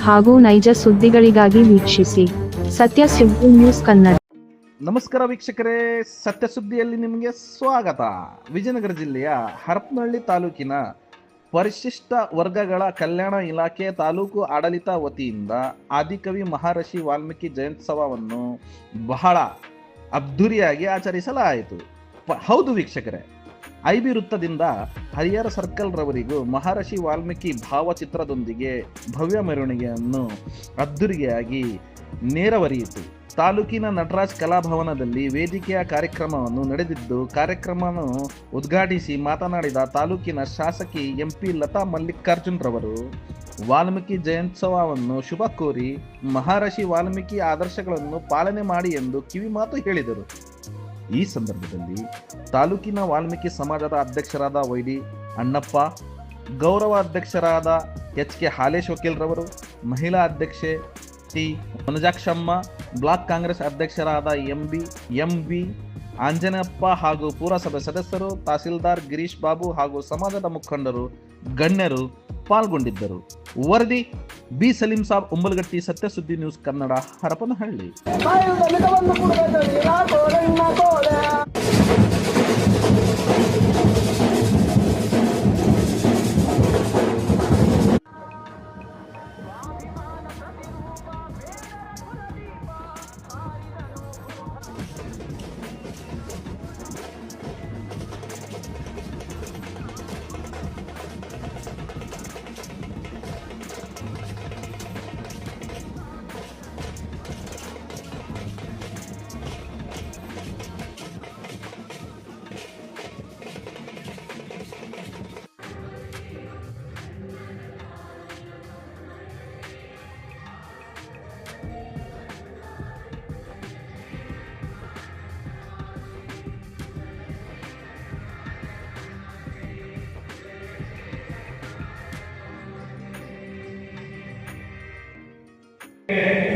ಹಾಗೂ ನೈಜ ಸುದ್ದಿಗಳಿಗಾಗಿ ವೀಕ್ಷಿಸಿ ಸತ್ಯ ಸುದ್ದಿ ನ್ಯೂಸ್ ಕನ್ನಡ. ನಮಸ್ಕಾರ ವೀಕ್ಷಕರೇ, ಸತ್ಯ ಸುದ್ದಿಯಲ್ಲಿ ನಿಮಗೆ ಸ್ವಾಗತ. ವಿಜಯನಗರ ಜಿಲ್ಲೆಯ ಹರಪನಹಳ್ಳಿ ತಾಲೂಕಿನ ಪರಿಶಿಷ್ಟ ವರ್ಗಗಳ ಕಲ್ಯಾಣ ಇಲಾಖೆ ತಾಲೂಕು ಆಡಳಿತ ವತಿಯಿಂದ ಆದಿಕವಿ ಮಹರ್ಷಿ ವಾಲ್ಮೀಕಿ ಜಯಂತ್ಯುತ್ಸವವನ್ನು ಬಹಳ ಅದ್ಧೂರಿಯಾಗಿ ಆಚರಿಸಲಾಯಿತು. ಹೌದು ವೀಕ್ಷಕರೇ, ಐಬಿ ವೃತ್ತದಿಂದ ಹರಿಹರ ಸರ್ಕಲ್ ರವರಿಗೂ ಮಹರ್ಷಿ ವಾಲ್ಮೀಕಿ ಭಾವಚಿತ್ರದೊಂದಿಗೆ ಭವ್ಯ ಮೆರವಣಿಗೆಯನ್ನು ಅದ್ಧೂರಿಯಾಗಿ ನೆರವೇರಿತು. ತಾಲೂಕಿನ ನಟರಾಜ್ ಕಲಾಭವನದಲ್ಲಿ ವೇದಿಕೆಯ ಕಾರ್ಯಕ್ರಮವನ್ನು ನಡೆದಿದ್ದು, ಕಾರ್ಯಕ್ರಮವನ್ನು ಉದ್ಘಾಟಿಸಿ ಮಾತನಾಡಿದ ತಾಲೂಕಿನ ಶಾಸಕಿ ಎಂಪಿ ಲತಾ ಮಲ್ಲಿಕಾರ್ಜುನ್ ರವರು ವಾಲ್ಮೀಕಿ ಜಯಂತ್ಯುತ್ಸವವನ್ನು ಶುಭ ಕೋರಿ ಮಹರ್ಷಿ ವಾಲ್ಮೀಕಿ ಆದರ್ಶಗಳನ್ನು ಪಾಲನೆ ಮಾಡಿ ಎಂದು ಕಿವಿಮಾತು ಹೇಳಿದರು. ಈ ಸಂದರ್ಭದಲ್ಲಿ ತಾಲೂಕಿನ ವಾಲ್ಮೀಕಿ ಸಮಾಜದ ಅಧ್ಯಕ್ಷರಾದ ವೈಡಿ ಅಣ್ಣಪ್ಪ, ಗೌರವ ಅಧ್ಯಕ್ಷರಾದ ಎಚ್.ಕೆ. ಹಾಲೇಶ್ ವಕೀಲ್ ರವರು, ಮಹಿಳಾ ಅಧ್ಯಕ್ಷೆ ಟಿ ಮನುಜಾಕ್ಷಮ್ಮ, ಬ್ಲಾಕ್ ಕಾಂಗ್ರೆಸ್ ಅಧ್ಯಕ್ಷರಾದ ಎಂ.ಬಿ. ಆಂಜನೇಯಪ್ಪ ಹಾಗೂ ಪುರಸಭೆ ಸದಸ್ಯರು, ತಹಸೀಲ್ದಾರ್ ಗಿರೀಶ್ ಬಾಬು ಹಾಗೂ ಸಮಾಜದ ಮುಖಂಡರು, ಗಣ್ಯರು ಪಾಲ್ಗೊಂಡಿದ್ದರು. ವರದಿ ಬಿ ಸಲೀಂ ಸಾಬ್, ಉಂಬಲಗಟ್ಟಿ, ಸತ್ಯ ಸುದ್ದಿ ನ್ಯೂಸ್ ಕನ್ನಡ, ಹರಪನಹಳ್ಳಿ.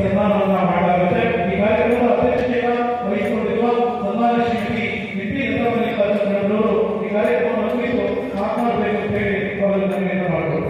ಸನ್ಮಾನವನ್ನು ಮಾಡಲಾಗುತ್ತೆ. ಈ ಕಾರ್ಯಕ್ರಮದ ಅಧ್ಯಕ್ಷತೆಯನ್ನು ವಹಿಸಿಕೊಂಡಿರುವ ಸನ್ಮಾನ್ಯ ಶ್ರೀಮತಿ ಎಂಪಿ ಲತಾ ಮಲ್ಲಿಕಾರ್ಜುನ್ ರವರು ಈ ಕಾರ್ಯಕ್ರಮವನ್ನು ಕುರಿತು ಮಾತನಾಡಬೇಕು ಅಂತ ಹೇಳಿ ಅವರನ್ನು ವಿನಂತಿ ಮಾಡಬಹುದು.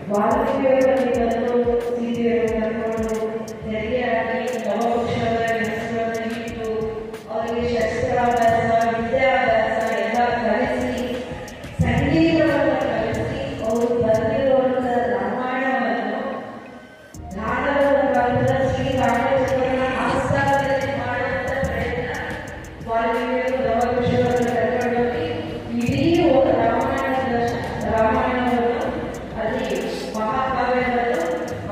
ವಾಲ್ಮೀಕಿಯವರಲ್ಲಿ ಬಂದು ಸೀರೆಯನ್ನು ಕರ್ಕೊಂಡು ಸರಿಯಾಗಿ ನವವೃಕ್ಷದ ಹೆಸರನ್ನು ಇಟ್ಟು ಅವರಿಗೆ ಶಸ್ತ್ರಾಭ್ಯಾಸ ವಿದ್ಯಾಭ್ಯಾಸ ಎಲ್ಲ ಕಲಿಸಿ ಸಂಗೀತವನ್ನು ಕಲಿಸಿ ಅವರು ಬಂದಿರುವಂಥ ರಾಮಾಯಣವನ್ನು ನಾಡದ ಕಾಲದ ಶ್ರೀ ರಾಮಚಂದ್ರನ ಆಸ್ಥಾನದಲ್ಲಿ ಮಾಡುವಂಥ ಪ್ರಯತ್ನ ವಾಲ್ಮೀಕಿಯವರು ನವವೃಕ್ಷವನ್ನು ಕರ್ಕೊಂಡೋಗಿ ಇಡೀ ರಾಮಾಯಣವನ್ನು ಅಲ್ಲಿ ಮಹಾಕಾವ್ಯವನ್ನು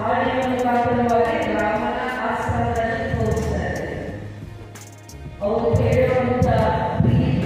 ಆಡಿನ ಮುಖಾಂತರವಾಗಿ ರಾಮನ ಆಸ್ಥಾನದಲ್ಲಿ ತೋರಿಸ್ತಾರೆ. ಅವರು ಹೇಳುವಂಥ ಪ್ರೀತಿ